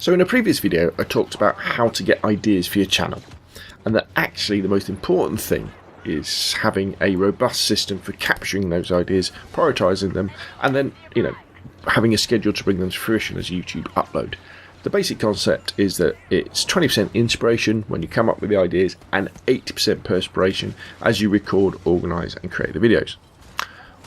So in a previous video I talked about how to get ideas for your channel, and that actually the most important thing is having a robust system for capturing those ideas, prioritising them, and then having a schedule to bring them to fruition as YouTube upload. The basic concept is that it's 20% inspiration when you come up with the ideas and 80% perspiration as you record, organise and create the videos.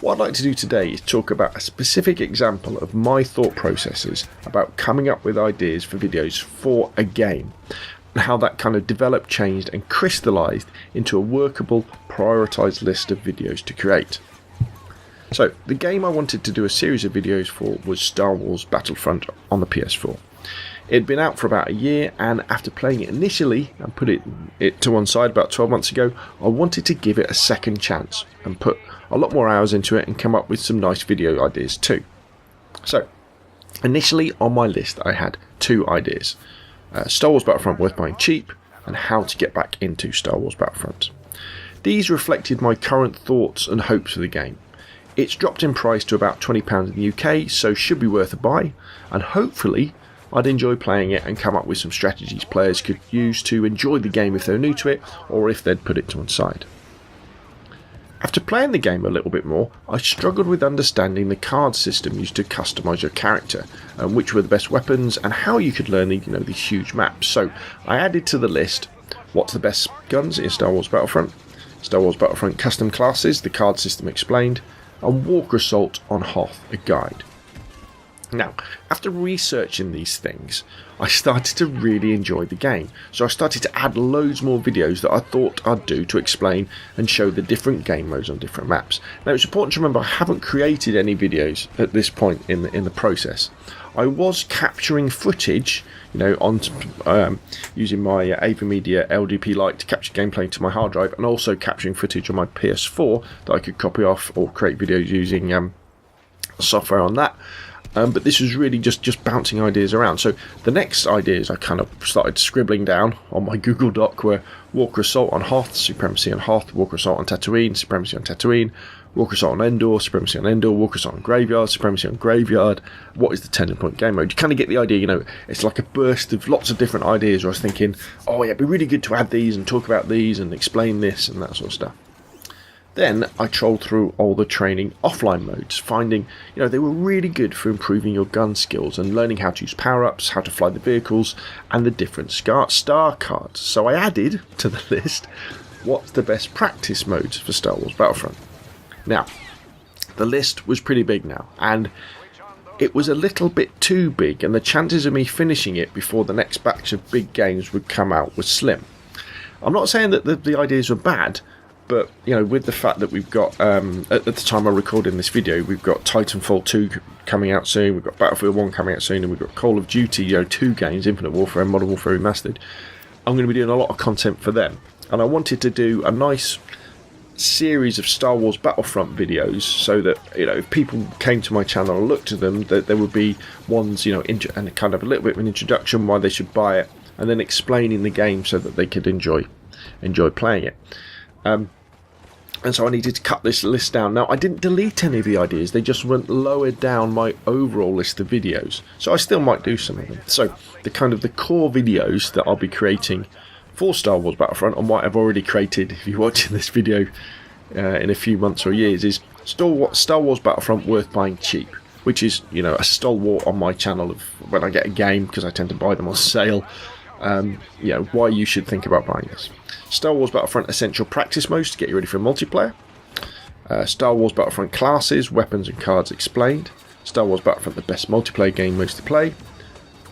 What I'd like to do today is talk about a specific example of my thought processes about coming up with ideas for videos for a game, and how that kind of developed, changed and crystallised into a workable, prioritised list of videos to create. So the game I wanted to do a series of videos for was Star Wars Battlefront on the PS4. It had been out for about a year, and after playing it initially and put it to one side about 12 months ago, I wanted to give it a second chance and put a lot more hours into it and come up with some nice video ideas too. So initially on my list I had two ideas: Star Wars Battlefront worth buying cheap, and how to get back into Star Wars Battlefront. These reflected my current thoughts and hopes for the game. It's dropped in price to about £20 in the UK, so should be worth a buy, and hopefully I'd enjoy playing it and come up with some strategies players could use to enjoy the game if they're new to it, or if they'd put it to one side. After playing the game a little bit more, I struggled with understanding the card system used to customise your character, and which were the best weapons and how you could learn these huge maps. So I added to the list what's the best guns in Star Wars Battlefront, Star Wars Battlefront custom classes, the card system explained, and Walker Assault on Hoth, a guide. Now, after researching these things, I started to really enjoy the game, so I started to add loads more videos that I thought I'd do to explain and show the different game modes on different maps. Now, it's important to remember I haven't created any videos at this point in the process. I was capturing footage, on using my AVerMedia LDP Lite to capture gameplay to my hard drive, and also capturing footage on my PS4 that I could copy off or create videos using software on that. But this was really just bouncing ideas around. So the next ideas I kind of started scribbling down on my Google Doc were Walker Assault on Hoth, Supremacy on Hoth, Walker Assault on Tatooine, Supremacy on Tatooine, Walker Assault on Endor, Supremacy on Endor, Walker Assault on Graveyard, Supremacy on Graveyard. What is the turning point game mode? You kind of get the idea, it's like a burst of lots of different ideas where I was thinking, oh yeah, it'd be really good to add these and talk about these and explain this and that sort of stuff. Then I trolled through all the training offline modes, finding they were really good for improving your gun skills and learning how to use power-ups, how to fly the vehicles, and the different star cards. So I added to the list what's the best practice modes for Star Wars Battlefront. Now, the list was pretty big now, and it was a little bit too big, and the chances of me finishing it before the next batch of big games would come out was slim. I'm not saying that the ideas were bad, but with the fact that we've got at the time I'm recording this video, we've got Titanfall 2 coming out soon, we've got Battlefield 1 coming out soon, and we've got Call of Duty 2 games, Infinite Warfare and Modern Warfare Remastered. I'm going to be doing a lot of content for them, and I wanted to do a nice series of Star Wars Battlefront videos so that if people came to my channel and looked at them, that there would be ones and kind of a little bit of an introduction why they should buy it, and then explaining the game so that they could enjoy playing it. And so I needed to cut this list down. Now, I didn't delete any of the ideas, they just went lower down my overall list of videos. So I still might do some of them. So the core videos that I'll be creating for Star Wars Battlefront, and what I've already created if you're watching this video in a few months or years, is Star Wars Battlefront worth buying cheap, which is a stalwart on my channel of when I get a game, because I tend to buy them on sale. Why you should think about buying this. Star Wars Battlefront Essential Practice Modes to get you ready for multiplayer. Star Wars Battlefront Classes, Weapons and Cards Explained. Star Wars Battlefront the best multiplayer game modes to play.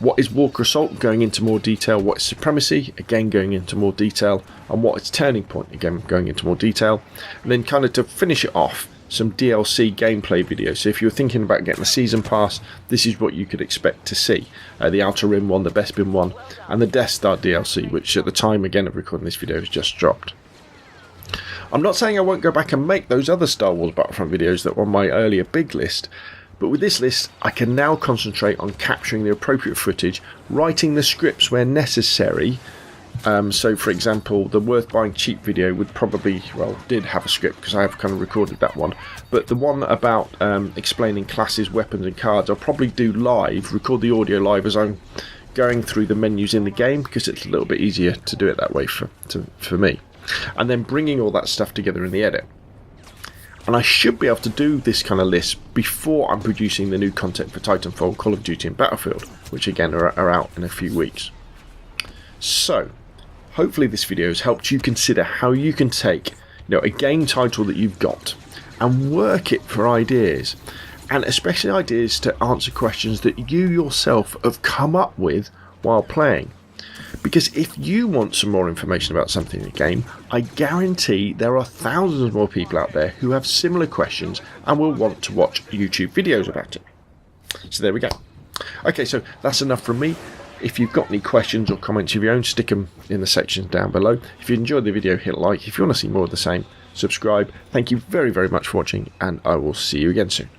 What is Walker Assault? Going into more detail. What is Supremacy? Again going into more detail. And what is Turning Point? Again going into more detail. And then to finish it off, some DLC gameplay videos. So if you're thinking about getting the Season Pass, this is what you could expect to see. The Outer Rim one, the Bespin one, and the Death Star DLC, which at the time again of recording this video has just dropped. I'm not saying I won't go back and make those other Star Wars Battlefront videos that were on my earlier big list, but with this list I can now concentrate on capturing the appropriate footage, writing the scripts where necessary, So for example, the worth buying cheap video would probably, well, did have a script because I have kind of recorded that one, but the one about explaining classes, weapons and cards, I'll probably do live, record the audio live as I'm going through the menus in the game, because it's a little bit easier to do it that way for me, and then bringing all that stuff together in the edit. And I should be able to do this kind of list before I'm producing the new content for Titanfall, Call of Duty and Battlefield, which again are out in a few weeks. So, hopefully this video has helped you consider how you can take a game title that you've got and work it for ideas, and especially ideas to answer questions that you yourself have come up with while playing. Because if you want some more information about something in the game, I guarantee there are thousands more people out there who have similar questions and will want to watch YouTube videos about it. So there we go. Okay, so that's enough from me. If you've got any questions or comments of your own, stick them in the sections down below. If you enjoyed the video, hit like. If you want to see more of the same, subscribe. Thank you very, very much for watching, and I will see you again soon.